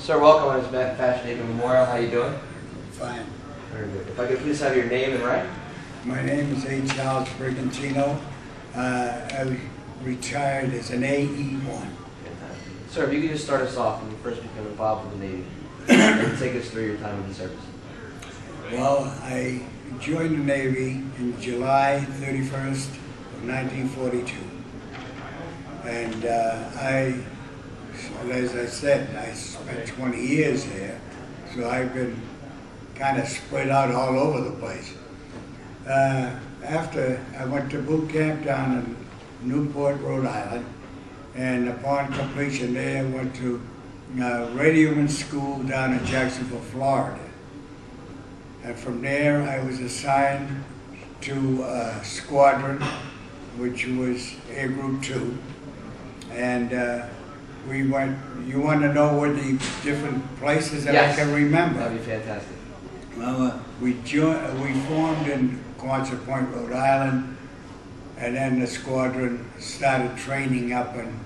Sir, welcome on this Fashion Day Memorial. How you doing? Fine. Very good. If I could please have your name and rank. My name is Charles Brigantino. I retired as an AE1. Fantastic. Sir, if you could just start us off when you first became involved with the Navy and take us through your time in the service. Well, I joined the Navy in July 31st of 1942. And as I said, I spent 20 years there, so I've been kind of spread out all over the place. After I went to boot camp down in Newport, Rhode Island, and upon completion there, I went to radioman school down in Jacksonville, Florida. And from there, I was assigned to a squadron, which was Air Group 2. And we went, you want to know what the different places that Yes. I can remember? That'd be fantastic. Well, we formed in Quonset Point, Rhode Island, and then the squadron started training up in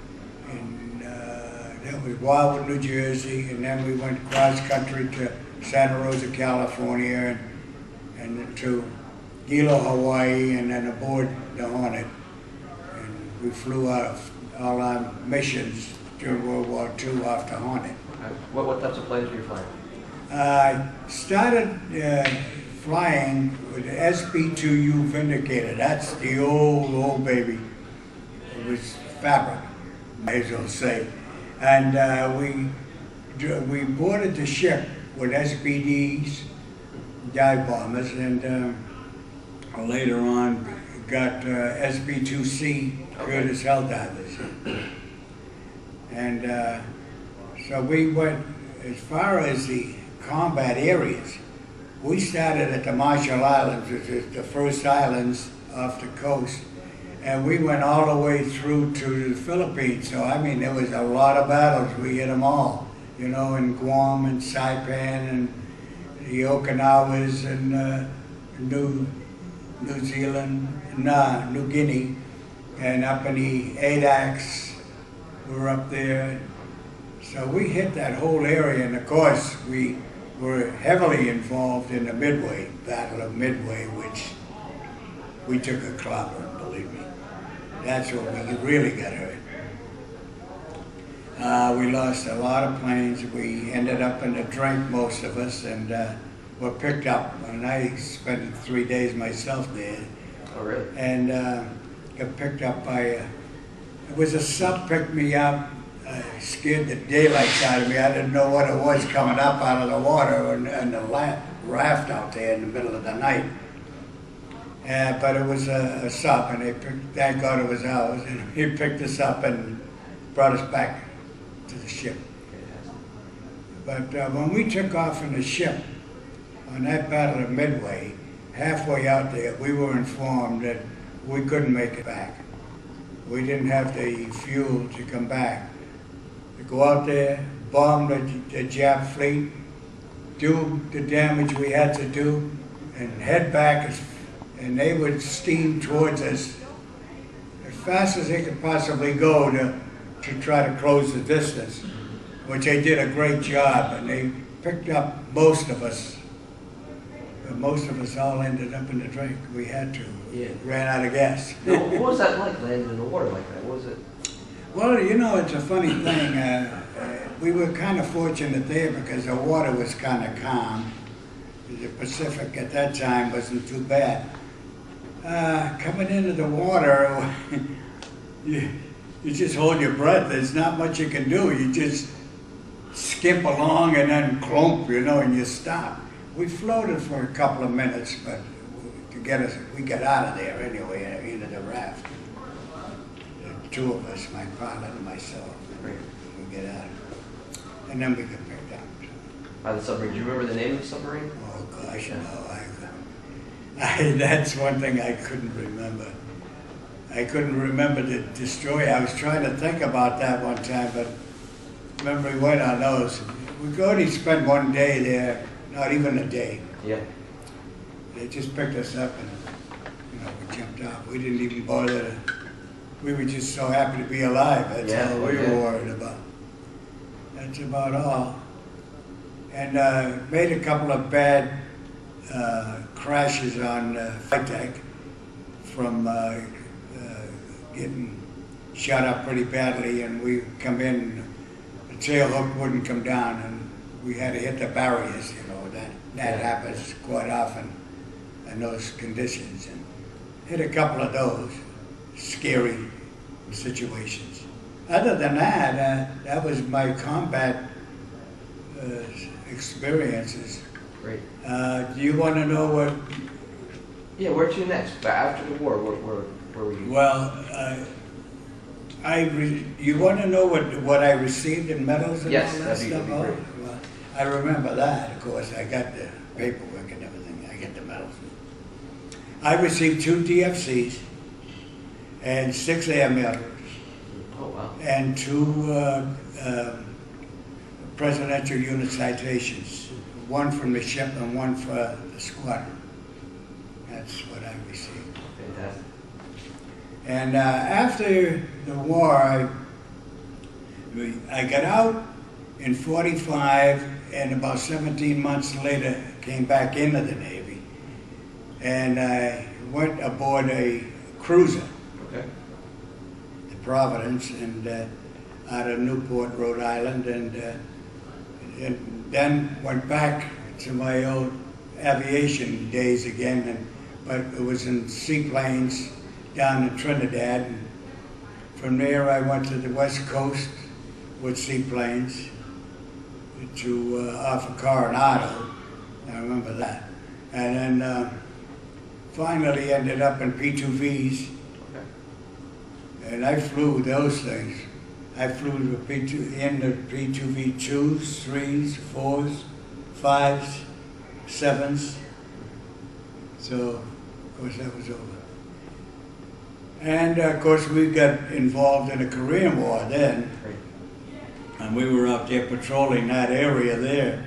that was Wildwood, New Jersey, and then we went cross country to Santa Rosa, California, and to Hilo, Hawaii, and then aboard the Hornet. And we flew out all our missions during World War II off the Hornet. What types of planes were you flying? I started flying with the SB-2U Vindicator. That's the old baby. It was fabric, I as well say. And we boarded the ship with SBDs, dive bombers, and later on got SB-2C, Curtiss Helldivers. And so we went as far as the combat areas. We started at the Marshall Islands, which is the first islands off the coast, and we went all the way through to the Philippines. So I mean, there was a lot of battles. We hit them all, you know, in Guam and Saipan and the Okinawas and New Zealand, New Guinea, and up in the ADAX. We were up there. So we hit that whole area, and of course we were heavily involved in the Midway, Battle of Midway, which we took a clobber, believe me. That's where we really got hurt. We lost a lot of planes. We ended up in the drink, most of us, and were picked up. And I spent 3 days myself there. Oh, really? And got picked up by, it was a sub picked me up. Scared the daylights out of me. I didn't know what it was coming up out of the water and the raft out there in the middle of the night. But it was a sub, and thank God it was ours. And he picked us up and brought us back to the ship. But when we took off in the ship on that Battle of Midway, halfway out there, we were informed that we couldn't make it back. We didn't have the fuel to come back. To go out there, bomb the Jap fleet, do the damage we had to do, and head back, and they would steam towards us as fast as they could possibly go to try to close the distance, which they did a great job, and they picked up most of us. But most of us all ended up in the drink. We had to. Yeah. Ran out of gas. Now, what was that like, landing in the water like that? What was it? Well, you know, it's a funny thing. We were kind of fortunate there because the water was kind of calm. The Pacific at that time wasn't too bad. Coming into the water, you just hold your breath. There's not much you can do. You just skip along and then clump, you know, and you stop. We floated for a couple of minutes, but to get us, we got out of there anyway, into the raft. Two of us, my pilot and myself, we get out. And then we got picked up. By the submarine. Do you remember the name of the submarine? Oh gosh, no. That's one thing I couldn't remember. I couldn't remember the destroyer. I was trying to think about that one time, but memory went on those. We could only spend one day there, not even a day. Yeah. They just picked us up and, you know, we jumped off. We didn't even bother to. We were just so happy to be alive. That's all we were worried about. That's about all. and made a couple of bad crashes on flight deck from getting shot up pretty badly, and we come in, the tail hook wouldn't come down, and we had to hit the barriers. You know, that happens quite often in those conditions, and hit a couple of those scary situations. Other than that, that was my combat experiences. Great. Do you want to know what? Yeah, where to next? But after the war, where were you? Well, you want to know what I received in medals and Yes, all that that'd be stuff? great. Well, I remember that, of course. I got the paperwork and everything. I get the medals. I received 2 DFCs and 6 air medals Oh, wow. and 2 presidential unit citations, 1 from the ship and 1 for the squadron. That's what I received. Fantastic. And after the war, I got out in 45, and about 17 months later came back into the Navy. And I went aboard a cruiser, Okay. the Providence, and out of Newport, Rhode Island, and then went back to my old aviation days again, but it was in seaplanes down in Trinidad. And from there I went to the West Coast with seaplanes to off of Coronado. I remember that. And then finally ended up in P2Vs. Okay. And I flew those things. I flew the P2 in the P2V 2s, 3s, 4s, 5s, 7s. So, of course, that was over. And of course, we got involved in the Korean War then, Great. and we were out there patrolling that area there,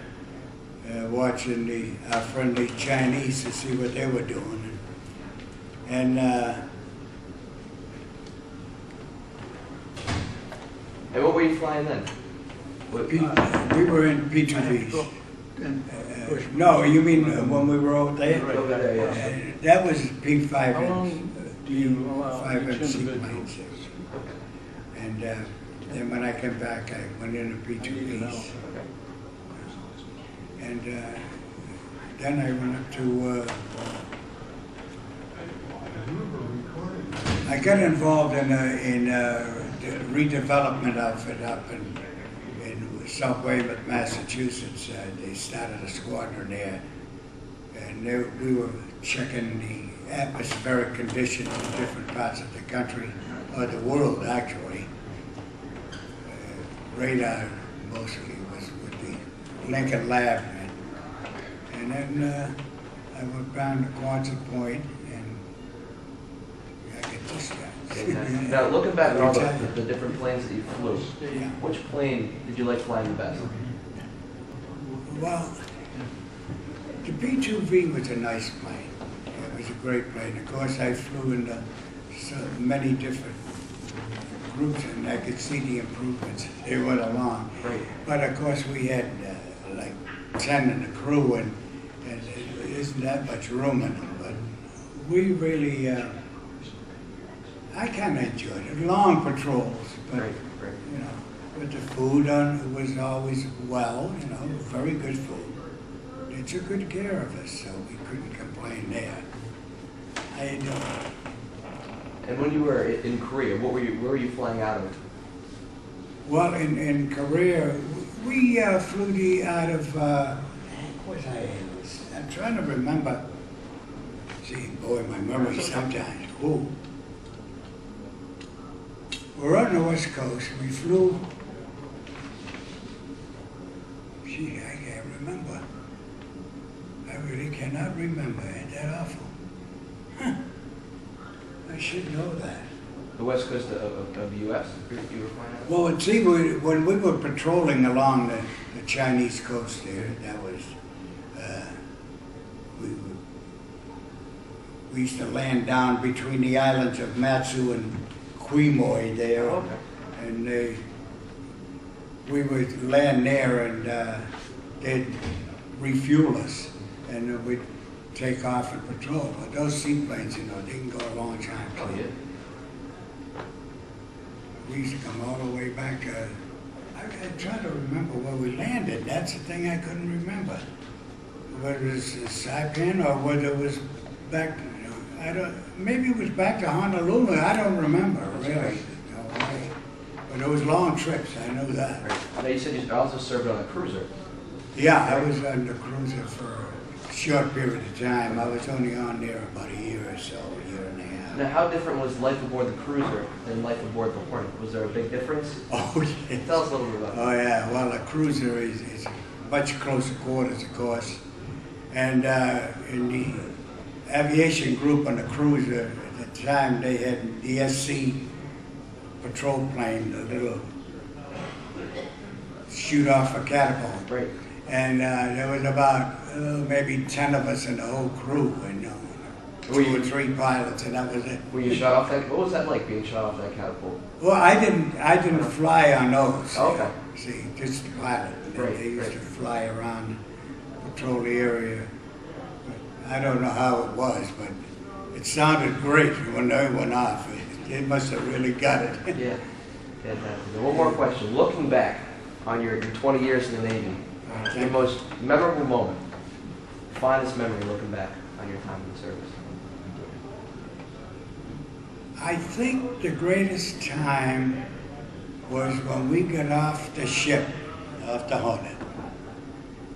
watching our friendly Chinese to see what they were doing. And And what were you flying then? What, we were in P2Vs. No, you mean when we were over there? over there, yeah. That was P5 How long do you allow 5 each individual? seaplanes. And then when I came back, I went into P2Vs. Okay. And then I went up to, I got involved in the redevelopment outfit up in South Weymouth, Massachusetts. They started a squadron there, and we were checking the atmospheric conditions in different parts of the country, or the world actually. Radar mostly was with the Lincoln Lab. And then I went down to Quonset Point, and I get this guy. Now, looking back at all the different planes that you flew, Yeah. which plane did you like flying the best? Well, the B-2V was a nice plane. It was a great plane. Of course, I flew in so many different groups, and I could see the improvements they went along. Great. But of course, we had like 10 in the crew, and there isn't that much room in them. But we really, I kind of enjoyed it. Long patrols, but Great, great. you know, with the food on, it was always well, you know, very good food. They took good care of us, so we couldn't complain there. I don't. And when you were in Korea, where were you flying out of? Well, in Korea, we flew out of, what was I? I'm trying to remember. See, boy, my memory sometimes. Ooh. We're on the West Coast. We flew. Gee, I can't remember. I really cannot remember. Ain't that awful? Huh. I should know that. The west coast of the U.S. You were flying out? Well, see, when we were patrolling along the Chinese coast there, that was, we used to land down between the islands of Matsu and Quemoy there. Oh, okay. And we would land there, and they'd refuel us, and we'd take off and patrol. But those seaplanes, you know, they can go a long time. Oh, yeah. We used to come all the way back. I try to remember where we landed. That's the thing I couldn't remember. Whether it was Saipan or whether it was back. I don't. Maybe it was back to Honolulu. I don't remember really. But it was long trips. I know that. Right. Now you said you also served on a cruiser. Yeah, I was on the cruiser for a short period of time. I was only on there about a year or so, a year and a half. Now, how different was life aboard the cruiser than life aboard the Hornet? Was there a big difference? Oh, yeah. Tell us a little bit about Oh, yeah. Well, a cruiser is much closer quarters, of course. And in the aviation group on the cruiser, at the time, they had the SC patrol plane, the little shoot off a catapult. Right. And there was about maybe 10 of us in the whole crew, and two or three pilots, and that was it. Were you shot off that? What was that like, being shot off that catapult? Well, I didn't fly on those. Oh, okay. See, just the pilot. Right, They used right. to fly around, patrol the area. But I don't know how it was, but it sounded great when they went off. They must have really got it. Yeah. Fantastic. One more question. Looking back on your 20 years in the Navy, your most memorable moment, finest memory looking back on your time in the service? I think the greatest time was when we got off the ship, off the Hornet.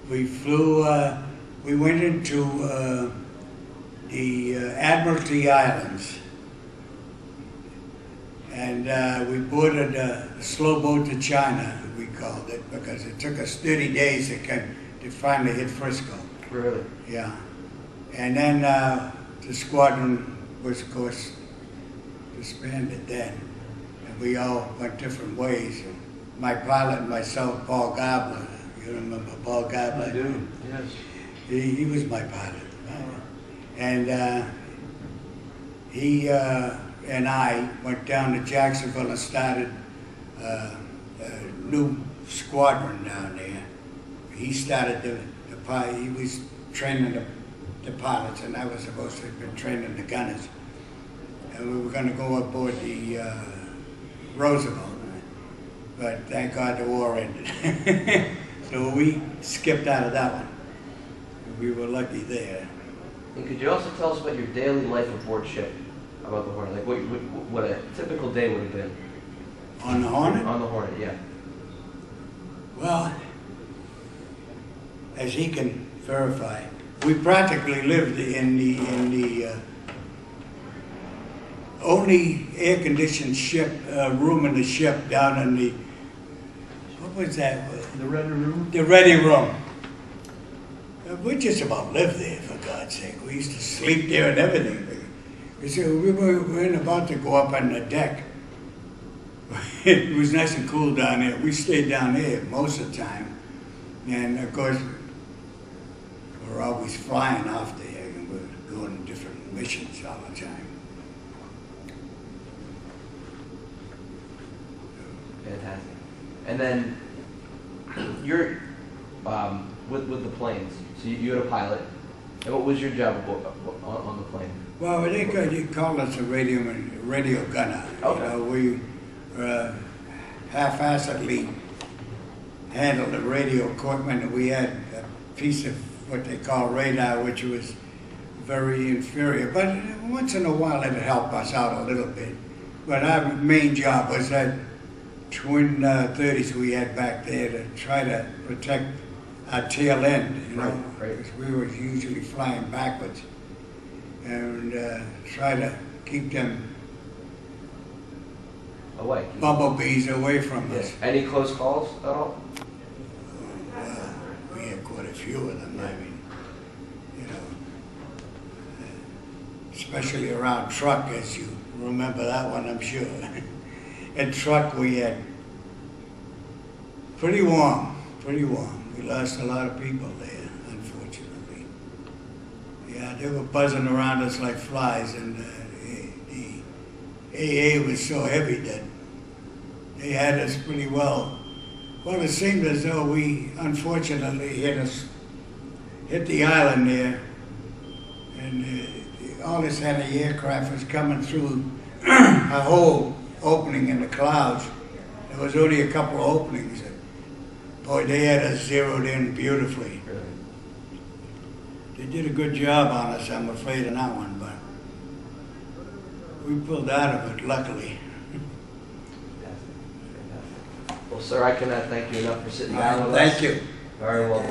We flew, we went into the Admiralty Islands, and we boarded a slow boat to China, we called it, because it took us 30 days to finally hit Frisco. Really? Yeah. And then the squadron was, of course, disbanded then. And we all went different ways. And my pilot and myself, Paul Gabler, you remember Paul Gabler? I do, yes. He was my pilot. And he and I went down to Jacksonville and started a new squadron down there. He started the pilot. He was training the pilots, and I was supposed to have been training the gunners. And we were going to go aboard the Roosevelt, but thank God the war ended. So we skipped out of that one. We were lucky there. And could you also tell us about your daily life aboard ship, about the Hornet? Like what a typical day would have been? On the Hornet? On the Hornet, yeah. Well, as he can verify, we practically lived in the only air-conditioned ship room in the ship down in the, what was that? The Ready Room? The Ready Room. We just about lived there, for God's sake. We used to sleep there and everything. We weren't about to go up on the deck. It was nice and cool down there. We stayed down there most of the time. And of course, we were always flying off there, and we were going different missions all the time. Fantastic. And then you're with the planes. So you had a pilot. And what was your job on the plane? Well, they called us a radio gunner. Okay. We half-assedly handled the radio equipment, and we had a piece of what they call radar, which was very inferior. But once in a while, it'd help us out a little bit. But our main job was that twin 30s we had back there to try to protect our tail end, you know, right. because we were usually flying backwards, and try to keep them Away. bumblebees away from us. Any close calls at all? Well, we had quite a few of them. I mean, you know, especially around Truck, as you remember that one, I'm sure. At Truck, we had pretty warm. We lost a lot of people there, unfortunately. Yeah, they were buzzing around us like flies, and the AA was so heavy that they had us pretty well Well, it seemed as though we unfortunately hit the island there, and all this anti-aircraft was coming through a hole opening in the clouds. There was only a couple of openings. Boy, they had us zeroed in beautifully. Really? They did a good job on us, I'm afraid, on that one, but we pulled out of it, luckily. Fantastic. Well, sir, I cannot thank you enough for sitting down with us. Thank you. Very well.